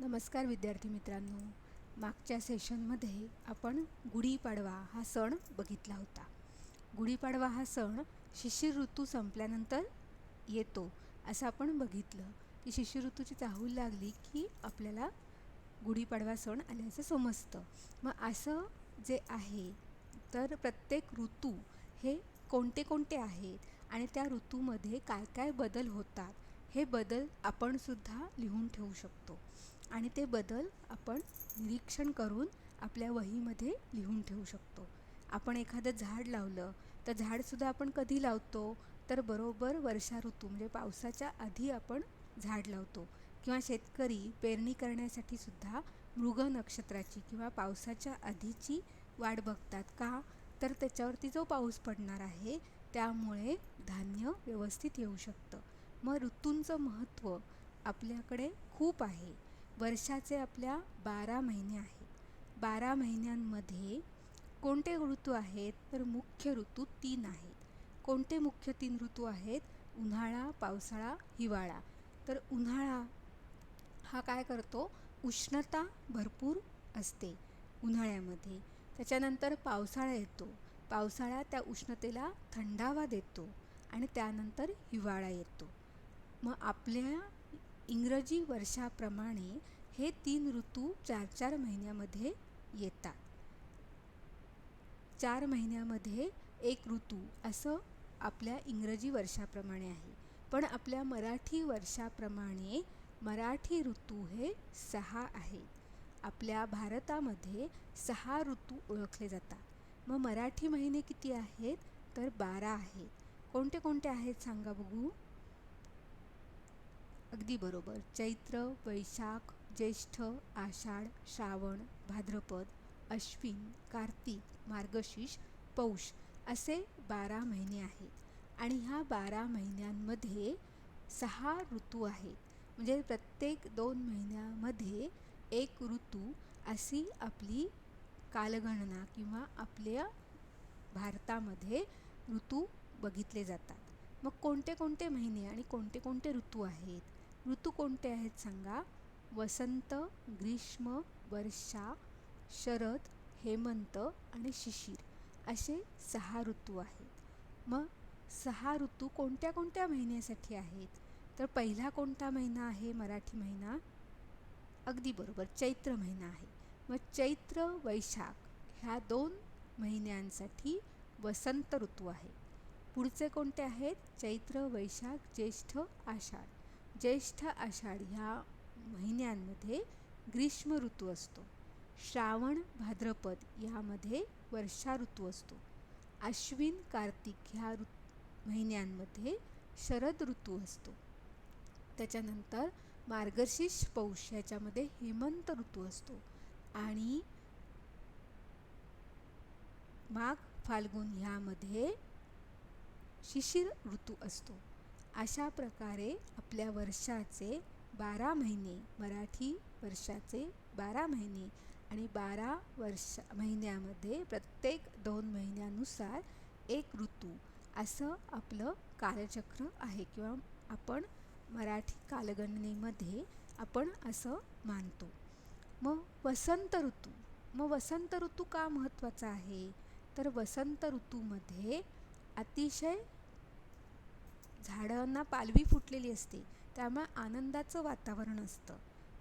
नमस्कार विद्यार्थी मित्रांनो. मागच्या सेशनमध्ये आपण गुढीपाडवा हा सण बघितला होता. गुढीपाडवा हा सण शिशिर ऋतू संपल्यानंतर येतो असं आपण बघितलं की शिशिर ऋतूची चाहूल लागली की आपल्याला गुढीपाडवा सण आल्याचं समजतं. मग असं जे आहे तर प्रत्येक ऋतू हे कोणते कोणते आहेत आणि त्या ऋतूमध्ये काय काय बदल होतात हे बदल आपण सुद्धा लिहून ठेवू शकतो आणि ते बदल आपण निरीक्षण करून आपल्या वहीमध्ये लिहून ठेवू शकतो. आपण एखादं झाड लावलं तर झाडसुद्धा आपण कधी लावतो तर बरोबर वर्षा ऋतू म्हणजे पावसाच्या आधी आपण झाड लावतो. किंवा शेतकरी पेरणी करण्यासाठी सुद्धा मृग नक्षत्राची किंवा पावसाच्या आधीची वाट बघतात. का तर त्याच्यावरती जो पाऊस पडणार आहे त्यामुळे धान्य व्यवस्थित येऊ शकतं. मग ऋतूंचं महत्त्व आपल्याकडे खूप आहे. वर्षाचे आपल्या 12 महिने आहेत. 12 महिन्यांमध्ये कोणते ऋतू आहेत तर मुख्य ऋतू 3 आहेत. कोणते मुख्य 3 ऋतू आहेत? उन्हाळा, पावसाळा, हिवाळा. तर उन्हाळा हा काय करतो? उष्णता भरपूर असते उन्हाळ्यामध्ये. त्याच्यानंतर पावसाळा येतो. पावसाळा त्या उष्णतेला थंडावा देतो आणि त्यानंतर हिवाळा येतो. मग आपल्या इंग्रजी वर्षाप्रमाणे हे 3 ऋतू 4-4 महिन्यामध्ये येतात. 4 महिन्यामध्ये एक ऋतू असं आपल्या इंग्रजी वर्षाप्रमाणे आहे. पण आपल्या मराठी वर्षाप्रमाणे मराठी ऋतू हे 6 आहेत. आपल्या भारतामध्ये 6 ऋतू ओळखले जातात. मग मराठी महिने किती आहेत तर 12 आहेत. कोणते कोणते आहेत सांगा बघू. अगदी बरोबर. चैत्र, वैशाख, ज्येष्ठ, आषाढ, श्रावण, भाद्रपद, अश्विन, कार्तिक, मार्गशीर्ष, पौष असे 12 महिने आहेत. आणि ह्या 12 महिन्यांमध्ये 6 ऋतू आहेत. म्हणजे प्रत्येक 2 महिन्यामध्ये एक ऋतू अशी आपली कालगणना किंवा आपल्या भारतामध्ये ऋतू बघितले जातात. मग कोणते कोणते महिने आणि कोणते कोणते ऋतू आहेत? ऋतू कोणते आहेत सांगा. वसंत, ग्रीष्म, वर्षा, शरद, हेमंत आणि शिशिर असे 6 ऋतू आहेत. मग 6 ऋतू कोणत्या कोणत्या महिन्यासाठी आहेत तर पहिला कोणता महिना आहे मराठी महिना? अगदी बरोबर, चैत्र महिना आहे. मग चैत्र, वैशाख ह्या 2 महिन्यांसाठी वसंत ऋतू आहे. पुढचे कोणते आहेत? चैत्र, वैशाख, ज्येष्ठ, आषाढ. ज्येष्ठ, आषाढ ह्या महिन्यांमध्ये ग्रीष्म ऋतू असतो. श्रावण, भाद्रपद यामध्ये वर्षा ऋतू असतो. अश्विन, कार्तिक ह्या महिन्यांमध्ये शरद ऋतू असतो. त्याच्यानंतर मार्गशीर्ष, पौष याच्यामध्ये हेमंत ऋतू असतो. आणि माघ, फाल्गुन ह्यामध्ये शिशिर ऋतू असतो. अशा प्रकारे आपल्या वर्षाचे 12 महिने, मराठी वर्षाचे 12 महिने आणि 12 महिन्यामध्ये प्रत्येक 2 महिन्यानुसार एक ऋतू असं आपलं कालचक्र आहे किंवा आपण मराठी कालगणनेमध्ये आपण असं मानतो. मग वसंत ऋतू. मग वसंत ऋतू का महत्त्वाचा आहे तर वसंत ऋतूमध्ये अतिशय झाडांना पालवी फुटलेली असते, त्यामुळे आनंदाचं वातावरण असतं.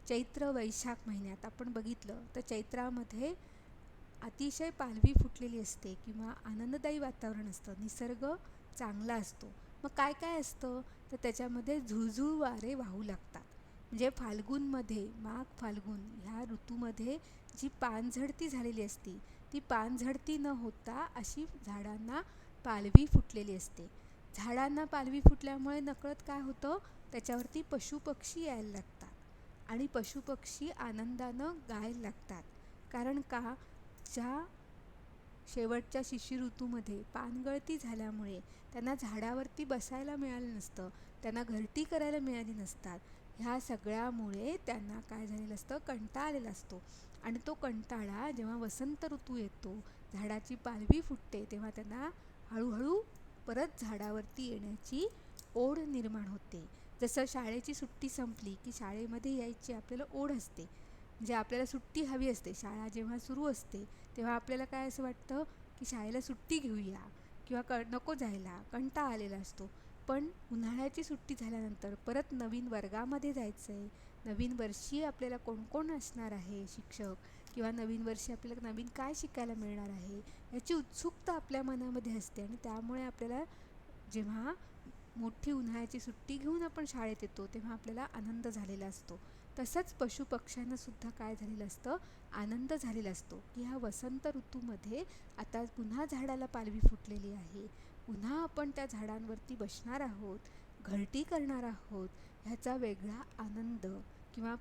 चैत्र, वैशाख महिन्यात आपण बघितलं तर चैत्रामध्ये अतिशय पालवी फुटलेली असते किंवा आनंददायी वातावरण असतं. निसर्ग चांगला असतो. मग काय काय असतं तर त्याच्यामध्ये झुळझुळ वारे वाहू लागतात. म्हणजे फाल्गुनमध्ये, माघ फाल्गुन ह्या ऋतूमध्ये जी पानझडती झालेली असती ती पानझडती न होता अशी झाडांना पालवी फुटलेली असते. झाडांना पालवी फुटल्यामुळे नकळत काय होतं त्याच्यावरती पशुपक्षी यायला लागतात आणि पशुपक्षी आनंदानं गायला लागतात. कारण का ज्या शेवटच्या शिशिर ऋतूमध्ये पानगळती झाल्यामुळे त्यांना झाडावरती बसायला मिळालं नसतं, त्यांना घरटी करायला मिळाली नसतात. ह्या सगळ्यामुळे त्यांना काय झालेलं असतं, कंटाळा आलेला असतो. आणि तो कंटाळा जेव्हा वसंत ऋतू येतो, झाडाची पालवी फुटते, तेव्हा त्यांना हळूहळू परत झाडावरती येण्याची ओढ निर्माण होते. जसं शाळेची सुट्टी संपली की शाळेमध्ये यायची आपल्याला ओढ असते, म्हणजे आपल्याला सुट्टी हवी असते. शाळा जेव्हा सुरू असते तेव्हा आपल्याला काय असं वाटतं की शाळेला सुट्टी घेऊया किंवा नको जायला, कंटाळा आलेला असतो. पण उन्हाळ्याची सुट्टी झाल्यानंतर परत नवीन वर्गामध्ये जायचं आहे, नवीन वर्षी आपल्याला कोण कोण असणार आहे शिक्षक, किंवा नवीन वर्षी आपल्याला नवीन काय शिकायला मिळणार आहे याची उत्सुकता आपल्या मनामध्ये असते. आणि त्यामुळे आपल्याला जेव्हा मोठी उन्हाळ्याची सुट्टी घेऊन आपण शाळेत येतो तेव्हा आपल्याला आनंद झालेला असतो. तसंच पशुपक्ष्यांना सुद्धा काय झालेलं असतं, आनंद झालेला असतो की ह्या वसंत ऋतूमध्ये आता पुन्हा झाडाला पालवी फुटलेली आहे, पुन्हा आपण त्या झाडांवरती बसणार आहोत, घरटी करणार आहोत, ह्याचा वेगळा आनंद, किंवा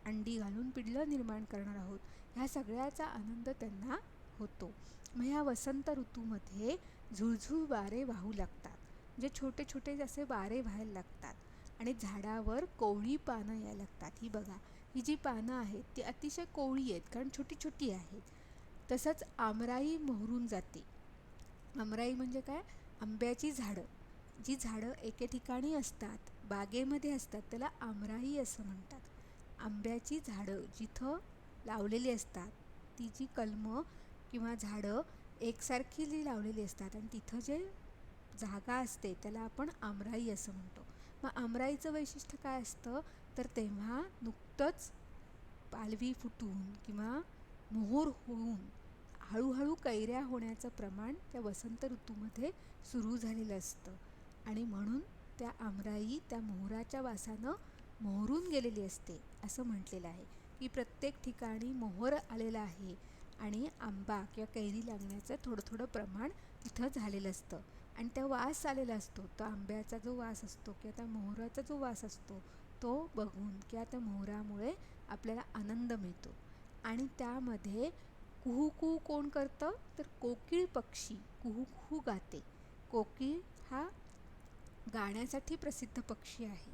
अंडी घालून पिल्लं निर्माण करणार आहोत, ह्या सगळ्याचा आनंद त्यांना होतो. मग ह्या वसंत ऋतूमध्ये झुळझुळ वारे वाहू लागतात, म्हणजे छोटे छोटे असे वारे व्हायला लागतात आणि झाडावर कोवळी पानं यायला लागतात. ही बघा, ही जी पानं आहेत ती अतिशय कोवळी आहेत कारण छोटी छोटी आहेत. तसंच आमराई मोहरून जाते. आमराई म्हणजे काय, आंब्याची झाडं, जी झाडं एके ठिकाणी असतात, बागेमध्ये असतात, त्याला आमराई असं म्हणतात. आंब्याची झाडं जिथं लावलेली असतात, ती जी कलमं किंवा झाडं एकसारखी जी लावलेली असतात आणि तिथं जे जागा असते त्याला आपण आमराई असं म्हणतो. मग आमराईचं वैशिष्ट्य काय असतं, तर तेव्हा नुकतंच पालवी फुटून किंवा मोहोर होऊन हळूहळू कैऱ्या होण्याचं प्रमाण त्या वसंत ऋतूमध्ये सुरू झालेलं असतं आणि म्हणून त्या आमराई त्या मोहराच्या वासानं मोहरून गेलेली असते. असं म्हटलेलं आहे की प्रत्येक ठिकाणी मोहर आलेला आहे आणि आंबा किंवा कैरी लागण्याचं थोडं थोडं प्रमाण तिथं झालेलं असतं आणि त्या वास आलेला असतो. तो आंब्याचा जो वास असतो किंवा त्या मोहराचा जो वास असतो तो बघून किंवा त्या मोहरामुळे आपल्याला आनंद मिळतो. आणि त्यामध्ये कुहू कुहू कोण करतं, तर कोकिळ पक्षी कुहू कुहू गाते. कोकिळ हा गाण्यासाठी प्रसिद्ध पक्षी आहे,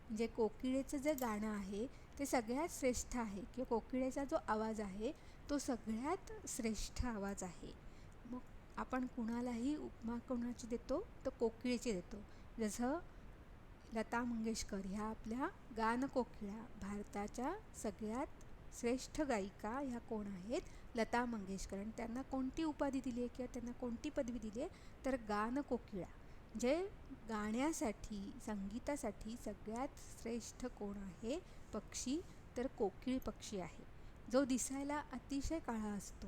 म्हणजे कोकिळेचं जे गाणं आहे ते सगळ्यात श्रेष्ठ आहे किंवा कोकिळेचा जो आवाज आहे तो सगळ्यात श्रेष्ठ आवाज आहे. मग आपण कुणालाही उपमा कोणाची देतो, तर कोकिळेची देतो. जसं लता मंगेशकर ह्या आपल्या गानकोकिळा, भारताच्या सगळ्यात श्रेष्ठ गायिका ह्या कोण आहेत, लता मंगेशकर. आणि त्यांना कोणती उपाधी दिली आहे किंवा त्यांना कोणती पदवी दिली आहे, तर गानकोकिळा. म्हणजे गाण्यासाठी, संगीतासाठी सगळ्यात श्रेष्ठ कोण आहे पक्षी, तर कोकिळ पक्षी आहे, जो दिसायला अतिशय काळा असतो,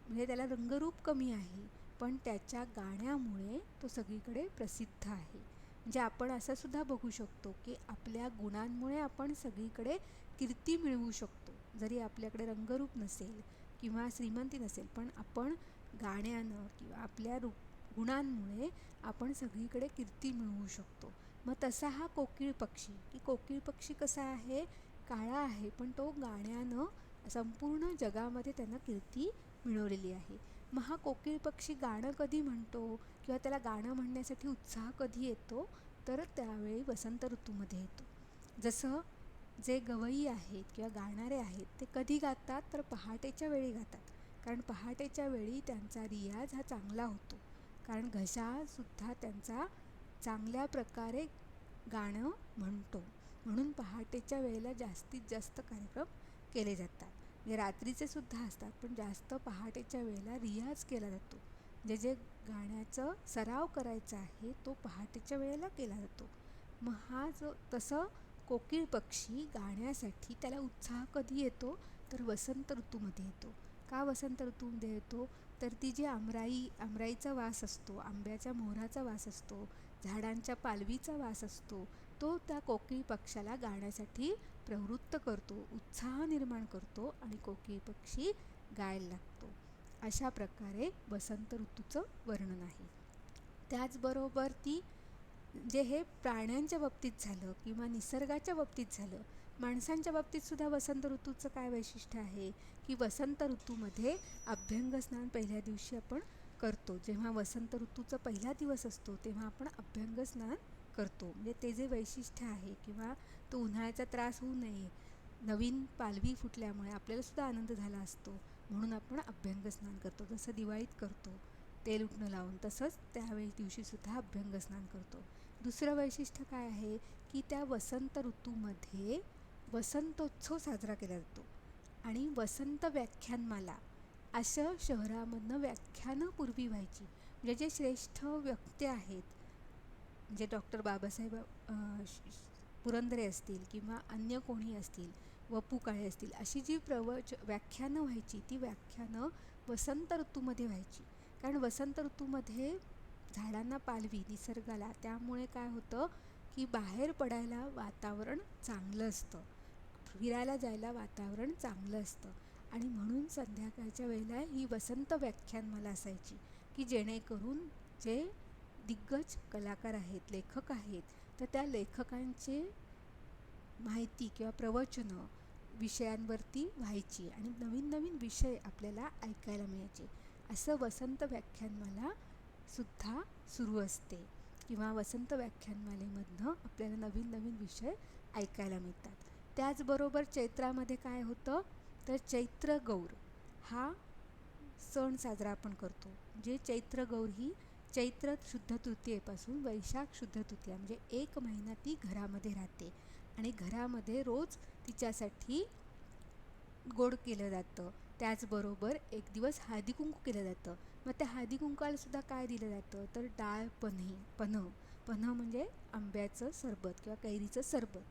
म्हणजे त्याला रंगरूप कमी आहे, पण त्याच्या गाण्यामुळे तो सगळीकडे प्रसिद्ध आहे. म्हणजे आपण असं सुद्धा बघू शकतो की आपल्या गुणांमुळे आपण सगळीकडे कीर्ती मिळवू शकतो. जरी आपल्याकडे रंगरूप नसेल किंवा श्रीमंती नसेल, पण आपण गाण्यानं किंवा आपल्या गुणांमुळे आपण सगळीकडे कीर्ती मिळवू शकतो. मग तसा हा कोकिळ पक्षी, की कोकिळ पक्षी कसा आहे, काळा आहे, पण तो गाण्यानं संपूर्ण जगामध्ये त्यांना कीर्ती मिळवलेली आहे. मग हा कोकिळ पक्षी गाणं कधी म्हणतो किंवा त्याला गाणं म्हणण्यासाठी उत्साह कधी येतो, तर त्यावेळी वसंत ऋतूमध्ये येतो. जसं जे गवई आहेत किंवा गाणारे आहेत ते कधी गातात, तर पहाटेच्या वेळी गातात, कारण पहाटेच्या वेळी त्यांचा रियाज हा चांगला होतो, कारण घशासुद्धा त्यांचा चांगल्या प्रकारे गाणं म्हणतो. म्हणून पहाटेच्या वेळेला जास्तीत जास्त कार्यक्रम केले जातात. म्हणजे रात्रीचे सुद्धा असतात, पण जास्त पहाटेच्या वेळेला रियाज केला जातो. म्हणजे जे गाण्याचं सराव करायचा आहे तो पहाटेच्या वेळेला केला जातो. मग हा जो तसं कोकिळ पक्षी गाण्यासाठी त्याला उत्साह कधी येतो, तर वसंत ऋतूमध्ये येतो. का वसंत ऋतूमध्ये येतो, तर ती जी आमराईचा वास असतो, आंब्याच्या मोहराचा वास असतो, झाडांच्या पालवीचा वास असतो, तो त्या कोकिळ पक्षाला गाण्यासाठी प्रवृत्त करतो, उत्साह निर्माण करतो आणि कोकिळ पक्षी गायला लागतो. अशा प्रकारे वसंत ऋतूचं वर्णन आहे. त्याचबरोबर जे हे प्राण्यांच्या बाबतीत झालं किंवा निसर्गाच्या बाबतीत झालं, माणसांच्या बाबतीत सुद्धा वसंत ऋतूचं काय वैशिष्ट्य आहे, की वसंत ऋतूमध्ये अभ्यंगस्नान पहिल्या दिवशी आपण करतो. जेव्हा वसंत ऋतूचा पहिला दिवस असतो तेव्हा आपण अभ्यंगस्नान करतो. म्हणजे ते जे वैशिष्ट्य आहे, किंवा तो उन्हाळ्याचा त्रास होऊ नये, नवीन पालवी फुटल्यामुळे आपल्याला सुद्धा आनंद झाला असतो, म्हणून आपण अभ्यंगस्नान करतो. जसं दिवाळीत करतो तेल उठणं लावून, तसंच त्यावेळी दिवशीसुद्धा अभ्यंगस्नान करतो. दुसरं वैशिष्ट्य काय आहे, की त्या वसंत ऋतूमध्ये वसंतोत्सव साजरा केला जातो आणि वसंत व्याख्यानमाला असं शहरामधनं व्याख्यानं पूर्वी व्हायची. म्हणजे जे श्रेष्ठ व्यक्ती आहेत, म्हणजे डॉक्टर बाबासाहेब पुरंदरे असतील किंवा अन्य कोणी असतील, वपू काळे असतील, अशी जी व्याख्यानं व्हायची ती व्याख्यानं वसंत ऋतूमध्ये व्हायची. कारण वसंत ऋतूमध्ये झाडांना पालवी, निसर्गाला, त्यामुळे काय होतं की बाहेर पडायला वातावरण चांगलं असतं, फिरायला जायला वातावरण चांगलं असतं. आणि म्हणून संध्याकाळच्या वेळेला ही वसंत व्याख्यानमाला असायची की जेणेकरून जे दिग्गज कलाकार आहेत, लेखक आहेत, तर त्या लेखकांचे माहिती किंवा प्रवचनं विषयांवरती व्हायची आणि नवीन नवीन विषय आपल्याला ऐकायला मिळायचे. असं वसंत व्याख्यानमाला सुद्धा सुरू असते किंवा वसंत व्याख्यानमालेमधनं आपल्याला नवीन नवीन विषय ऐकायला मिळतात. त्याचबरोबर चैत्रामध्ये काय होतं तर चैत्र गौर हा सण साजरा आपण करतो. म्हणजे चैत्र गौर ही चैत्र शुद्ध तृतीयेपासून वैशाख शुद्ध तृतीया म्हणजे 1 महिना ती घरामध्ये राहते आणि घरामध्ये रोज तिच्यासाठी गोड केलं जातं. त्याचबरोबर एक दिवस हळदी कुंकू केलं जातं. मग त्या हळदी कुंकाला सुद्धा काय दिलं जातं तर डाळ पन्ह म्हणजे आंब्याचं सरबत किंवा कैरीचं सरबत,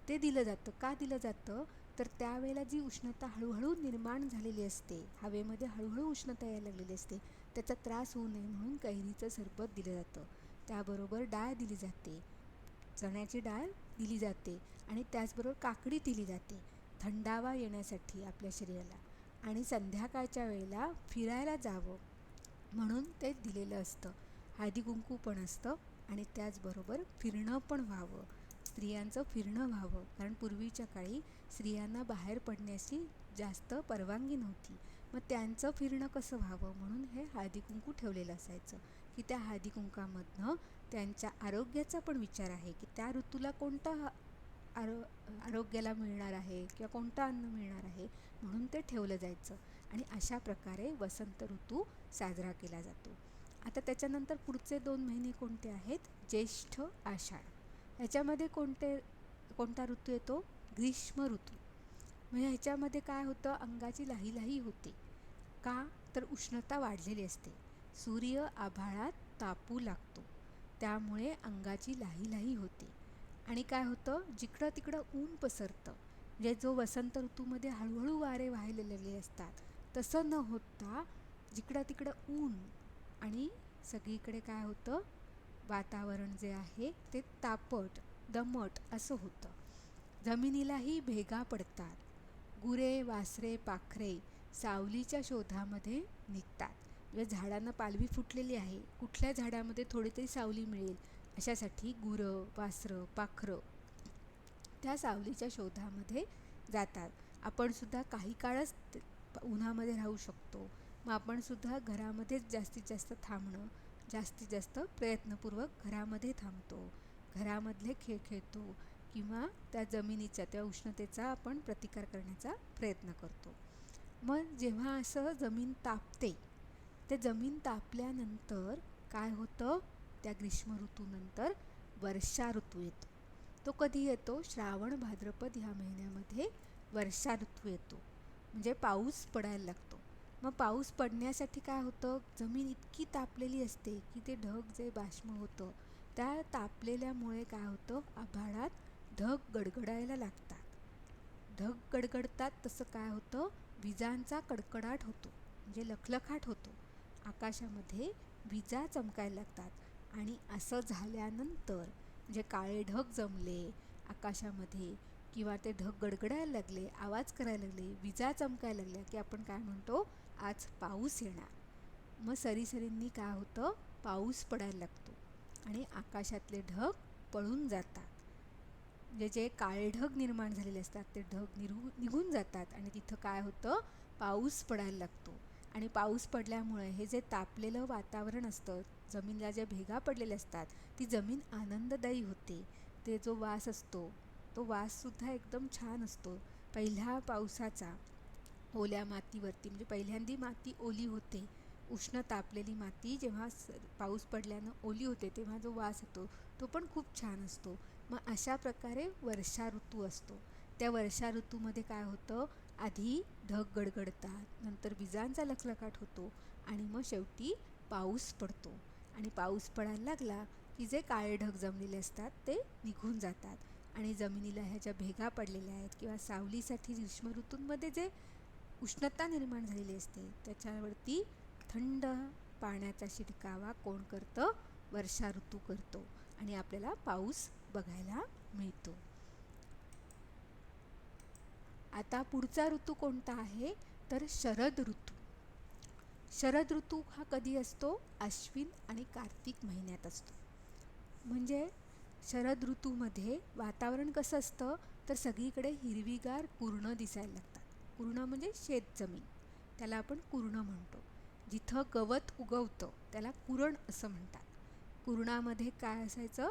ते दिलं जातं. का दिलं जातं तर त्यावेळेला जी उष्णता हळूहळू निर्माण झालेली असते, हवेमध्ये हळूहळू उष्णता यायला लागलेली असते, त्याचा त्रास होऊ नये म्हणून कैरीचं सरबत दिलं जातं. त्याबरोबर डाळ दिली जाते, चण्याची डाळ दिली जाते आणि त्याचबरोबर काकडी दिली जाते थंडावा येण्यासाठी आपल्या शरीराला. आणि संध्याकाळच्या वेळेला फिरायला जावं म्हणून ते दिलेलं असतं. हळदी कुंकू पण असतं आणि त्याचबरोबर फिरणं पण व्हावं, स्त्रियांचं फिरणं व्हावं. कारण पूर्वीच्या काळी स्त्रियांना बाहेर पडण्याची जास्त परवानगी नव्हती. मग त्यांचं फिरणं कसं व्हावं म्हणून हे हळदी कुंकू ठेवलेलं असायचं की त्या हळदी कुंकामधनं त्यांच्या आरोग्याचा पण विचार आहे की त्या ऋतूला कोणता आरोग्याला मिळणार आहे किंवा कोणतं अन्न मिळणार आहे म्हणून ते ठेवलं जायचं. आणि अशा प्रकारे वसंत ऋतू साजरा केला जातो. आता त्याच्यानंतर पुढचे 2 महिने कोणते आहेत, ज्येष्ठ आषाढ. ह्याच्यामध्ये कोणता ऋतू येतो, ग्रीष्म ऋतू. म्हणजे ह्याच्यामध्ये काय होतं, अंगाची लाही होते. का तर उष्णता वाढलेली असते, सूर्य आभाळात तापू लागतो, त्यामुळे अंगाची लाही होते. आणि काय होतं, जिकडं तिकडं ऊन पसरतं. म्हणजे जो वसंत ऋतूमध्ये हळूहळू वारे व्हायला लागले असतात तसं न होता जिकडं तिकडं ऊन आणि सगळीकडे काय होतं, वातावरण जे आहे ते तापट दमट असं होतं. जमिनीलाही भेगा पडतात, गुरे वासरे पाखरे सावलीच्या शोधामध्ये निघतात. म्हणजे झाडांना पालवी फुटलेली आहे, कुठल्या झाडामध्ये थोडी तरी सावली मिळेल अशासाठी गुरं वासरं पाखरं त्या सावलीच्या शोधामध्ये जातात. आपण सुद्धा काही काळच उन्हामध्ये राहू शकतो. मग आपण सुद्धा घरामध्येच जास्तीत जास्त थांबणं, जास्तीत जास्त प्रयत्नपूर्वक घरामध्ये थांबतो, घरामधले खेळ खेळतो किंवा त्या जमिनीच्या त्या उष्णतेचा आपण प्रतिकार करण्याचा प्रयत्न करतो. मग जेव्हा असं जमीन तापते, ते जमीन तापल्यानंतर काय होतं, त्या ग्रीष्म ऋतूनंतर वर्षा ऋतू येतो. तो कधी येतो, श्रावण भाद्रपद ह्या महिन्यामध्ये वर्षा ऋतू येतो. म्हणजे पाऊस पडायला लागतो. मग पाऊस पडण्यासाठी काय होतं, जमीन इतकी तापलेली असते की ते ढग जे बाष्प होतं, त्या तापलेल्यामुळे काय होतं, आभाळात ढग गडगडायला लागतात. ढग गडगडतात तसं काय होतं, विजांचा कडकडाट होतो, म्हणजे लखलखाट होतो, आकाशामध्ये विजा चमकायला लागतात. आणि असं झाल्यानंतर म्हणजे काळे ढग जमले आकाशामध्ये किंवा ते ढग गडगडायला लागले, आवाज करायला लागले, विजा चमकायला लागल्या की आपण काय म्हणतो, आज पाऊस येणार. मग सरीसरींनी काय होतं, पाऊस पडायला लागतो आणि आकाशातले ढग पळून जातात. म्हणजे जे काळे ढग निर्माण झालेले असतात ते ढग निघून जातात आणि तिथं काय होतं, पाऊस पडायला लागतो. आणि पाऊस पडल्यामुळे हे जे तापलेलं वातावरण असतं, जमिनीला ज्या भेगा पडलेल्या असतात, ती जमीन आनंददायी होते. ते जो वास असतो तो वाससुद्धा एकदम छान असतो. पहिल्या पावसाचा ओल्या मातीवरती, म्हणजे पहिल्यांदी माती ओली होते, उष्ण तापलेली माती जेव्हा पाऊस पडल्यानं ओली होते तेव्हा जो वास येतो तो पण खूप छान असतो. मग अशा प्रकारे वर्षा ऋतू असतो. त्या वर्षा ऋतूमध्ये काय होतं, आधी ढग गडगडतात, नंतर विजांचा लखलखाट होतो आणि मग शेवटी पाऊस पडतो. आणि पाऊस पडायला लागला की जे काळे ढग जमलेले असतात ते निघून जातात आणि जमिनीला ह्या ज्या भेगा पडलेल्या आहेत किंवा सावलीसाठी ग्रीष्म ऋतूंमध्ये जे उष्णता निर्माण झालेली असते त्याच्यावरती थंड पाण्याचा शिडकावा कोण करतं, वर्षा ऋतू करतो आणि आपल्याला पाऊस बघायला मिळतो. आता पुढचा ऋतू कोणता आहे तर शरद ऋतू. शरद ऋतू हा कधी असतो, अश्विन आणि कार्तिक महिन्यात असतो. म्हणजे शरद ऋतूमध्ये वातावरण कसं असतं तर सगळीकडे हिरवीगार कुरणं दिसायला लागतात. कुरणं म्हणजे शेतजमीन, त्याला आपण कुरणं म्हणतो. जिथं गवत उगवतं त्याला कुरण असं म्हणतात. कुरणामध्ये काय असायचं,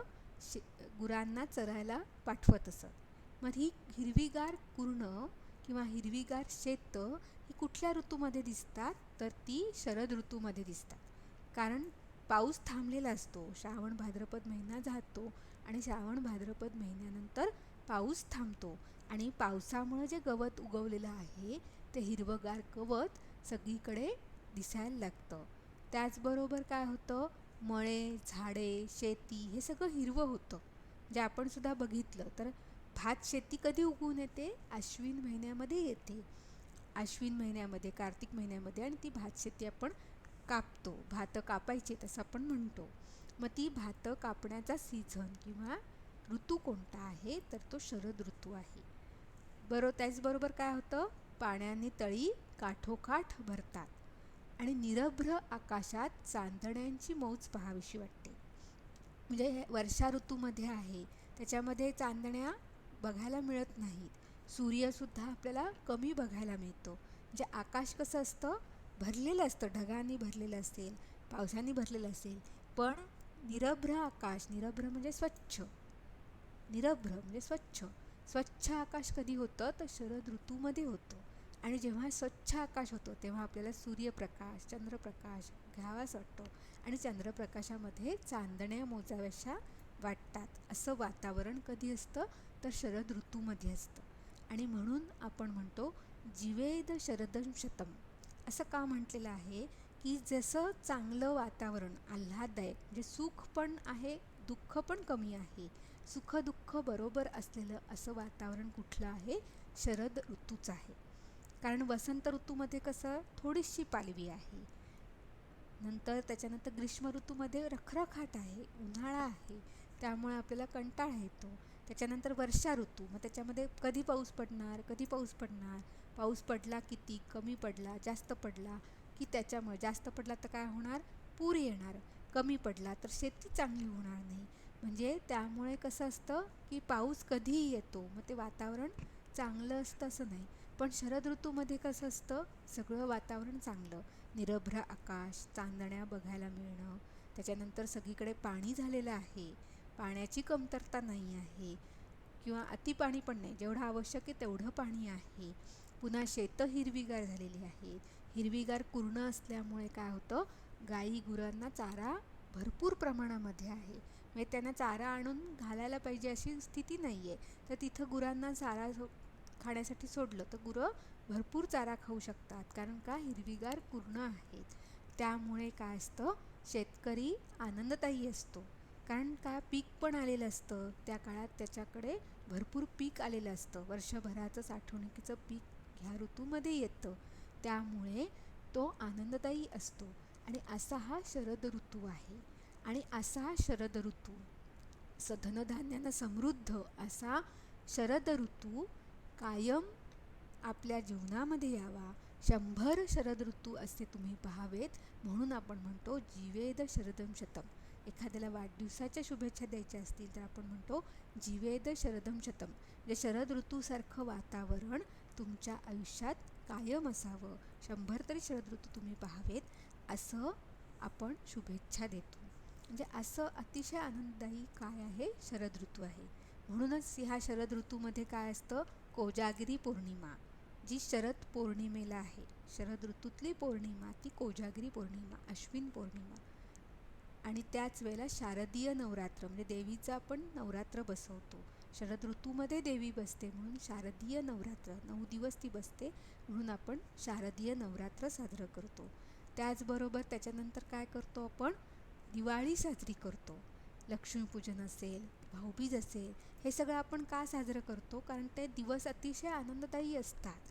गुरांना चरायला पाठवत असत. मग ही हिरवीगार कुरणं किंवा हिरवीगार शेतं ही कुठल्या ऋतूमध्ये दिसतात तर ती शरद ऋतूमध्ये दिसतात. कारण पाऊस थांबलेला असतो, श्रावण भाद्रपद महिना जातो आणि श्रावण भाद्रपद महिन्यानंतर पाऊस थांबतो आणि पावसामुळे जे गवत उगवलेलं आहे ते हिरवंगार गवत सगळीकडे दिसायला लागतं. त्याचबरोबर काय होतं, मळे, झाडे, शेती हे सगळं हिरवं होतं. जे आपण सुद्धा बघितलं तर भात शेती कधी उगवून येते, अश्विन महिन्यामध्ये येते. अश्विन महिन्यामध्ये, कार्तिक महिन्यामध्ये, आणि ती भात शेती आपण कापतो, भातं कापायचे तसं आपण म्हणतो. मग ती भातं कापण्याचा सीझन किंवा ऋतू कोणता आहे तर तो शरद ऋतू आहे. त्याचबरोबर काय होतं, पाण्याने तळी काठोकाठ भरतात आणि निरभ्र आकाशात चांदण्यांची मौज पाहावीशी वाटते. म्हणजे हे वर्षा ऋतूमध्ये आहे, त्याच्यामध्ये चांदण्या बघायला मिळत नाहीत. सूर्यसुद्धा आपल्याला कमी बघायला मिळतो. म्हणजे आकाश कसं असतं, भरलेलं असतं, ढगांनी भरलेलं असेल, पावसाने भरलेलं असेल, पण निरभ्र आकाश, निरभ्र म्हणजे स्वच्छ, निरभ्र म्हणजे स्वच्छ. स्वच्छ आकाश कधी होतं तर शरद ऋतूमध्ये होतं. आणि जेव्हा स्वच्छ आकाश होतं तेव्हा आपल्याला सूर्यप्रकाश, चंद्रप्रकाश घ्यावाच वाटतो आणि चंद्रप्रकाशामध्ये चांदण्या मोजाव्याशा वाटतात. असं वातावरण कधी असतं तर शरद ऋतूमध्ये असतं. आणि म्हणून आपण म्हणतो जीवेद शरदं शतम. असं का म्हटलेलं आहे की जसं चांगलं वातावरण, आल्हाददायक, म्हणजे सुख पण आहे, दुःख पण कमी आहे, सुख दुःख बरोबर असलेलं असं वातावरण कुठलं आहे, शरद ऋतूचं आहे. कारण वसंत ऋतूमध्ये कसं थोडीशी पालवी आहे, नंतर त्याच्यानंतर ग्रीष्म ऋतूमध्ये रखरखाट आहे, उन्हाळा आहे, त्यामुळे आपल्याला कंटाळा येतो. त्याच्यानंतर वर्षा ऋतू, मग त्याच्यामध्ये कधी पाऊस पडणार, कधी पाऊस पडणार, पाऊस पडला किती, कमी पडला, जास्त पडला की त्याच्यामुळे, जास्त पडला तर काय होणार, पूर येणार, कमी पडला तर शेती चांगली होणार नाही. म्हणजे त्यामुळे कसं असतं की पाऊस कधीही येतो, मग ते वातावरण चांगलं असतं असं नाही. पण शरद ऋतूमध्ये कसं असतं, सगळं वातावरण चांगलं, निरभ्र आकाश, चांदण्या बघायला मिळणं, त्याच्यानंतर सगळीकडे पाणी झालेलं आहे, पाण्याची कमतरता नाही आहे किंवा अति पाणी पण नाही, जेवढं आवश्यक आहे तेवढं पाणी आहे. पुन्हा शेतं हिरवीगार झालेली आहेत, हिरवीगार कुरणं असल्यामुळे काय होतं, गाई गुरांना चारा भरपूर प्रमाणामध्ये आहे. म्हणजे त्यांना चारा आणून घालायला पाहिजे अशी स्थिती नाही आहे, तर तिथं गुरांना चारा खाण्यासाठी सोडलं तर गुरं भरपूर चारा खाऊ शकतात. कारण का, हिरवीगार कुरणं आहेत. त्यामुळे काय असतं, शेतकरी आनंददायी असतो. कारण का, पीक पण आलेलं असतं, त्या काळात त्याच्याकडे भरपूर पीक आलेलं असतं, वर्षभराचं साठवणुकीचं पीक ह्या ऋतूमध्ये येतं, त्यामुळे तो आनंददायी असतो. आणि असा हा शरद ऋतू आहे. आणि असा हा शरद ऋतू, धनधान्यानं समृद्ध असा शरद ऋतू कायम आपल्या जीवनामध्ये यावा. 100 शरद असे तुम्ही पाहावेत, म्हणून आपण म्हणतो जीवेद शरदं शतम. एखाद्याला वाढदिवसाच्या शुभेच्छा द्यायच्या असतील तर आपण म्हणतो जीवेद शरदं शतम. म्हणजे शरद ऋतूसारखं वातावरण तुमच्या आयुष्यात कायम असावं, 100 तरी शरद ऋतू तुम्ही पाहावेत, असं आपण शुभेच्छा देतो. म्हणजे असं अतिशय आनंददायी काय आहे, शरद ऋतू आहे. म्हणूनच ह्या शरद ऋतूमध्ये काय असतं, कोजागिरी पौर्णिमा, जी शरद पौर्णिमेला आहे, शरद ऋतूतली पौर्णिमा ती कोजागिरी पौर्णिमा, अश्विन पौर्णिमा. आणि त्याच वेळेला शारदीय नवरात्र म्हणजे देवीचं आपण नवरात्र बसवतो. शरद ऋतूमध्ये देवी बसते म्हणून शारदीय नवरात्र 9 दिवस ती बसते म्हणून आपण शारदीय नवरात्र साजरं करतो. त्याचबरोबर त्याच्यानंतर काय करतो आपण, दिवाळी साजरी करतो. लक्ष्मीपूजन असेल, भाऊबीज असेल, हे सगळं आपण का साजरं करतो, कारण ते दिवस अतिशय आनंददायी असतात.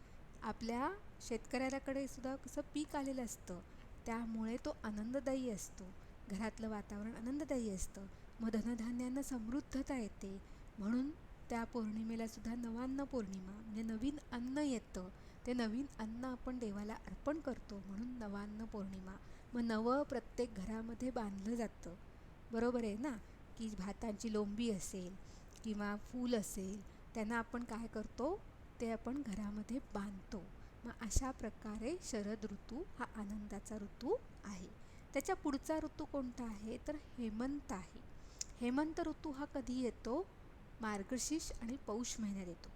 आपल्या शेतकऱ्याकडे सुद्धा कसं पीक आलेलं असतं त्यामुळे तो आनंददायी असतो. घरातलं वातावरण आनंददायी असतं. मग धनधान्यानं समृद्धता येते म्हणून त्या पौर्णिमेला सुद्धा नवान्न पौर्णिमा म्हणजे नवीन अन्न येतं. ते नवीन अन्न आपण देवाला अर्पण करतो म्हणून नवान्न पौर्णिमा. मग नवं प्रत्येक घरामध्ये बांधलं जातं. बरोबर आहे ना, की भातांची लोंबी असेल किंवा फूल असेल त्यांना आपण काय करतो, ते आपण घरामध्ये बांधतो. मग अशा प्रकारे शरद ऋतू हा आनंदाचा ऋतू आहे. त्याच्या पुढचा ऋतू कोणता आहे तर हेमंत आहे. हेमंत ऋतू हा कधी येतो, मार्गशीर्ष आणि पौष महिन्यात येतो.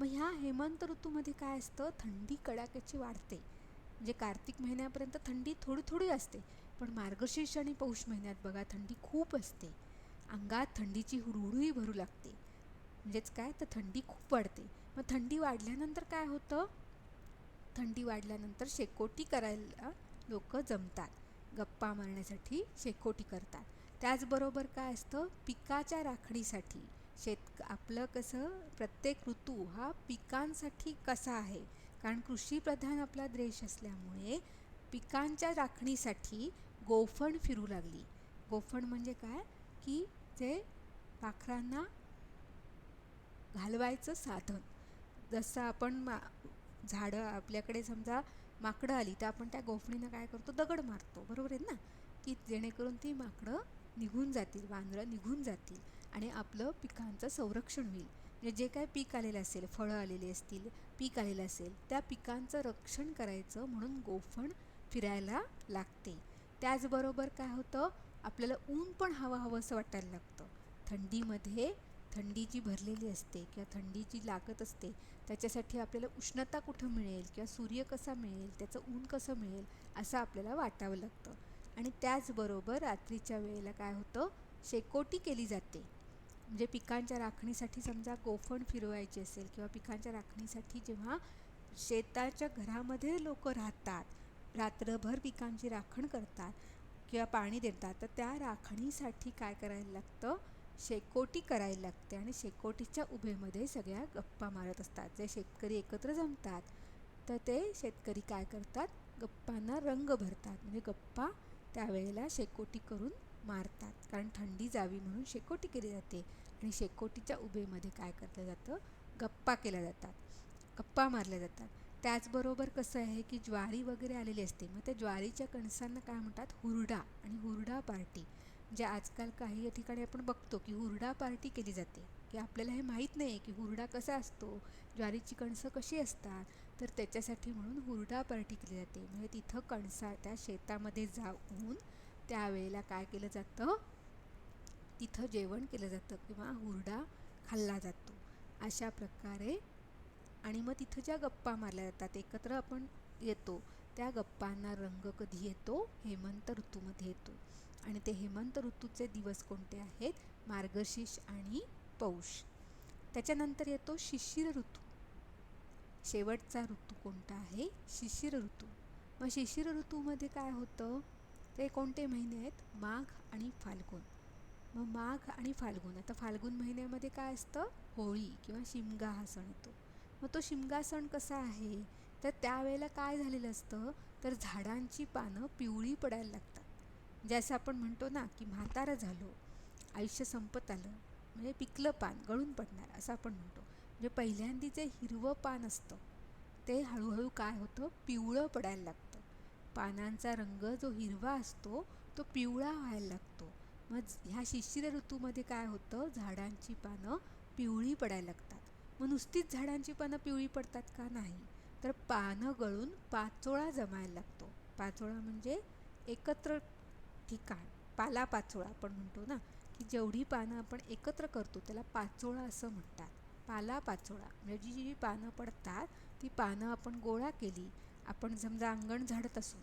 मग ह्या हेमंत ऋतूमध्ये काय असतं, थंडी कडाक्याची वाढते. म्हणजे कार्तिक महिन्यापर्यंत थंडी थोडी थोडी असते, पण मार्गशीर्ष आणि पौष महिन्यात बघा थंडी खूप असते. अंगात थंडीची हुडहुडी भरू लागते. म्हणजेच काय तर थंडी खूप वाढते. मग थंडी वाढल्यानंतर काय होतं, थंडी वाढल्यानंतर शेकोटी करायला लोक जमतात. गप्पा मारण्यासाठी शेकोटी करतात. त्याचबरोबर काय असतं, पिकाच्या राखणीसाठी आपलं कसं प्रत्येक ऋतू हा पिकांसाठी कसा आहे, कारण कृषीप्रधान आपला देश असल्यामुळे पिकांच्या राखणीसाठी गोफण फिरू लागली. गोफण म्हणजे काय, की जे पाखरांना घालवायचं साधन. जसं आपण झाडं आपल्याकडे समजा माकडं आली तर आपण त्या गोफणीनं काय करतो, दगड मारतो. बरोबर आहे ना, की जेणेकरून ती माकडं निघून जातील, वानरं निघून जातील आणि आपलं पिकांचं संरक्षण होईल. म्हणजे जे काय पीक आलेलं असेल, फळं आलेली असतील, पीक आलेलं असेल, त्या पिकांचं रक्षण करायचं म्हणून गोफण फिरायला लागते. त्याचबरोबर काय होतं, आपल्याला ऊन पण हवंसं वाटायला लागतं. थंडीमध्ये थंडी जी भरलेली असते किंवा थंडी जी लागत असते त्याच्यासाठी आपल्याला उष्णता कुठं मिळेल किंवा सूर्य कसा मिळेल, त्याचं ऊन कसं मिळेल असं आपल्याला वाटावं लागतं. आणि त्याचबरोबर रात्रीच्या वेळेला काय होतं, शेकोटी केली जाते. म्हणजे पिकांच्या राखणीसाठी समजा गोफण फिरवायची असेल किंवा पिकांच्या राखणीसाठी जेव्हा शेताच्या घरामध्ये लोक राहतात, रात्रभर पिकांची राखण करतात किंवा पाणी देतात, तर त्या राखणीसाठी काय करायला लागतं, शेकोटी करायला लागते. आणि शेकोटीच्या उभेमध्ये सगळ्या गप्पा मारत असतात. जे शेतकरी एकत्र जमतात तर ते शेतकरी काय करतात, गप्पांना रंग भरतात. म्हणजे गप्पा त्यावेळेला शेकोटी करून मारतात, कारण थंडी जावी म्हणून शेकोटी केली जाते. आणि शेकोटीच्या उभेमध्ये काय केलं जातं, गप्पा केल्या जातात, गप्पा मारल्या जातात. त्याचबरोबर कसं आहे की ज्वारी वगैरे आलेली असते, मग त्या ज्वारीच्या कणसांना काय म्हणतात, हुरडा. आणि हुरडा पार्टी म्हणजे आजकाल काही ठिकाणी आपण बघतो की हुरडा पार्टी केली जाते, की आपल्याला हे माहीत नाही की हुरडा कसा असतो, ज्वारीची कणसं कशी असतात, तर त्याच्यासाठी म्हणून हुरडा पार्टी केली जाते. म्हणजे तिथं त्या शेतामध्ये जाऊन त्यावेळेला काय केलं जातं, तिथं जेवण केलं जातं किंवा हुरडा खाल्ला जातो. अशा प्रकारे आणि मग तिथं ज्या गप्पा मारल्या जातात, एकत्र आपण येतो, त्या गप्पांना रंग कधी येतो, हेमंत ऋतूमध्ये येतो. आणि ते हेमंत ऋतूचे दिवस कोणते आहेत, मार्गशीर्ष आणि पौष. त्याच्यानंतर येतो शिशिर ऋतू. शेवटचा ऋतू कोणता आहे, शिशिर ऋतू. मग शिशिर ऋतूमध्ये काय होतं, ते कोणते महिने आहेत, माघ आणि फाल्गुन. मग माघ आणि फाल्गुन, आता फाल्गुन महिन्यामध्ये काय असतं, होळी किंवा शिमगा हा सण येतो. मग तो शिमगा सण कसा आहे, तर त्यावेळेला काय झालेलं असतं, तर झाडांची पानं पिवळी पडायला लागतात. जसं आपण म्हणतो ना की म्हातारं झालो, आयुष्य संपत आलं, म्हणजे पिकलं पान गळून पडणार असं आपण म्हणतो. म्हणजे पहिल्यांदी जे हिरवं पान असतं ते हळूहळू काय होतं, पिवळं पडायला लागतं. पानांचा रंग जो हिरवा असतो तो पिवळा व्हायला लागतो. मग ह्या शिशिर ऋतूमध्ये काय होतं, झाडांची पानं पिवळी पडायला लागतात. मग नुसतीच झाडांची पानं पिवळी पडतात का, नाही, तर पानं गळून पाचोळा जमायला लागतो. पाचोळा म्हणजे एकत्र ठिकाण, पालापाचोळा आपण म्हणतो ना, की जेवढी पानं आपण एकत्र करतो त्याला पाचोळा असं म्हणतात. पालापाचोळा म्हणजे जी पानं पडतात ती पानं आपण गोळा केली. आपण समजा अंगण झाडत असू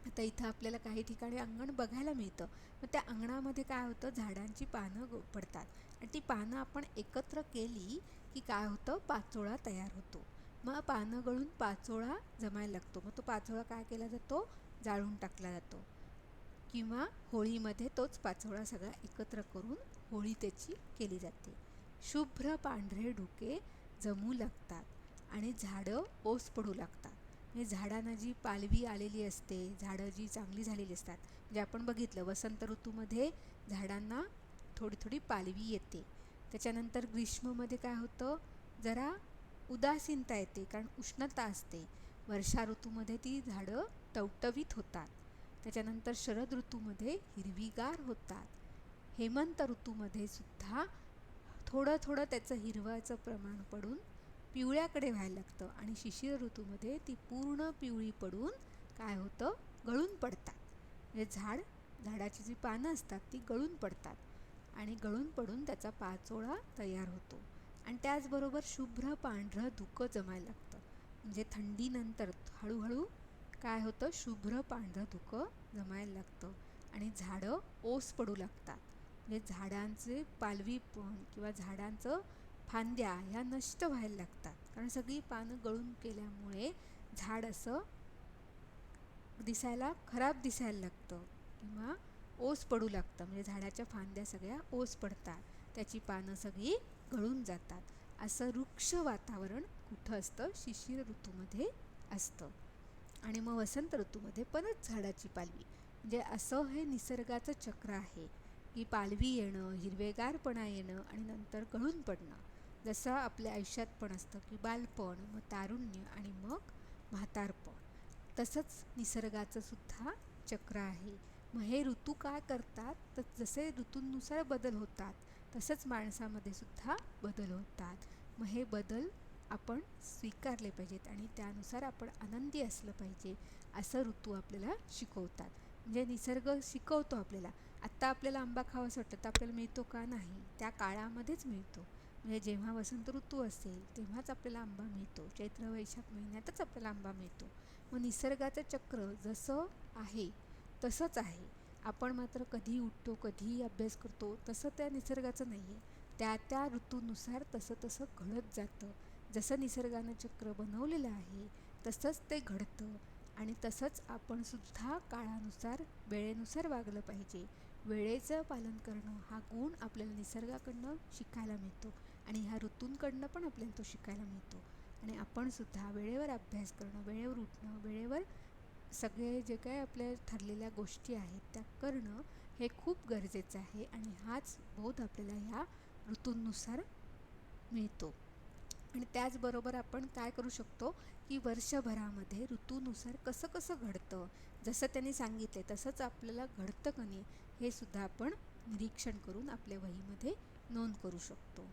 आता इथं आपल्याला काही ठिकाणी अंगण बघायला मिळतं. मग त्या अंगणामध्ये काय होतं, झाडांची पानं पडतात आणि ती पानं आपण एकत्र केली की काय होतं, पाचोळा तयार होतो. मग पानं गळून पाचोळा जमायला लागतो. मग तो पाचोळा काय केला जातो, जाळून टाकला जातो किंवा होळीमध्ये तोच पाचोळा सगळा एकत्र करून होळी त्याची केली जाते. शुभ्र पांढरे ढुके जमू लागतात आणि झाडं ओस पडू लागतात. म्हणजे झाडांना जी पालवी आलेली असते, झाडं जी चांगली झालेली असतात, म्हणजे आपण बघितलं वसंत ऋतूमध्ये झाडांना थोडी थोडी पालवी येते. त्याच्यानंतर ग्रीष्ममध्ये काय होतं, जरा उदासीनता येते कारण उष्णता असते. वर्षा ऋतूमध्ये ती झाडं टवटवीत होतात. त्याच्यानंतर शरद ऋतूमध्ये हिरवीगार होतात. हेमंत ऋतूमध्ये सुद्धा थोडं थोडं त्याचं हिरवाचं प्रमाण पडून पिवळ्याकडे व्हायला लागतं आणि शिशिर ऋतूमध्ये ती पूर्ण पिवळी पडून काय होतं, गळून पडतात. म्हणजे झाडाची जी पानं असतात ती गळून पडतात आणि गळून पडून त्याचा पाचोळा तयार होतो. आणि त्याचबरोबर शुभ्र पांढरं धुकं जमायला लागतं. म्हणजे थंडीनंतर हळूहळू काय होतं, शुभ्र पांढरं धुकं जमायला लागतं आणि झाडं ओस पडू लागतात. म्हणजे झाडांचे पालवीपण किंवा झाडांचं फांद्या ह्या नष्ट व्हायला लागतात कारण सगळी पानं गळून केल्यामुळे झाड असं दिसायला खराब दिसायला लागतं किंवा ओस पडू लागतं. म्हणजे झाडाच्या फांद्या सगळ्या ओस पडतात, त्याची पानं सगळी गळून जातात. असं वृक्ष वातावरण कुठं असतं, शिशिर ऋतूमध्ये असतं. आणि मग वसंत ऋतूमध्ये परत झाडाची पालवी. म्हणजे असं हे निसर्गाचं चक्र आहे की पालवी येणं, हिरवेगारपणा येणं आणि नंतर गळून पडणं. जसं आपल्या आयुष्यात पण असतं की बालपण, मग तारुण्य आणि मग म्हातारपण. तसंच निसर्गाचं सुद्धा चक्र आहे. मग हे ऋतू काय करतात, तर जसे ऋतूंनुसार बदल होतात तसंच माणसामध्ये सुद्धा बदल होतात. मग हे बदल आपण स्वीकारले पाहिजेत आणि त्यानुसार आपण आनंदी असलं पाहिजे, असं ऋतू आपल्याला शिकवतात. म्हणजे निसर्ग शिकवतो आपल्याला. आत्ता आपल्याला आंबा खावासा वाटतं तर आपल्याला मिळतो का, नाही, त्या काळामध्येच मिळतो. म्हणजे जेव्हा वसंत ऋतू असेल तेव्हाच आपल्याला आंबा मिळतो, चैत्र वैशाख महिन्यातच आपल्याला आंबा मिळतो. मग निसर्गाचं चक्र जसं आहे तसंच आहे. आपण मात्र कधी उठतो, कधीही अभ्यास करतो, तसं त्या निसर्गाचं नाही आहे. त्या त्या ऋतूनुसार तसं तसं घडत जातं. जसं निसर्गानं चक्र बनवलेलं आहे तसंच ते घडतं आणि तसंच आपण सुद्धा काळानुसार वेळेनुसार वागलं पाहिजे. वेळेचं पालन करणं हा गुण आपल्याला निसर्गाकडनं शिकायला मिळतो आणि ह्या ऋतूंकडनं पण आपल्याला तो शिकायला मिळतो. आणि आपण सुद्धा वेळेवर अभ्यास करणं, वेळेवर उठणं, वेळेवर सगळे जे काही आपल्या ठरलेल्या गोष्टी आहेत त्या करणं हे खूप गरजेचं आहे आणि हाच बोध आपल्याला ह्या ऋतूंनुसार मिळतो. आणि त्याचबरोबर आपण काय करू शकतो की वर्षभरामध्ये ऋतूनुसार कसं कसं घडतं, जसं त्यांनी सांगितले तसंच आपल्याला घडतं का नाही हे सुद्धा आपण निरीक्षण करून आपल्या वहीमध्ये नोंद करू शकतो.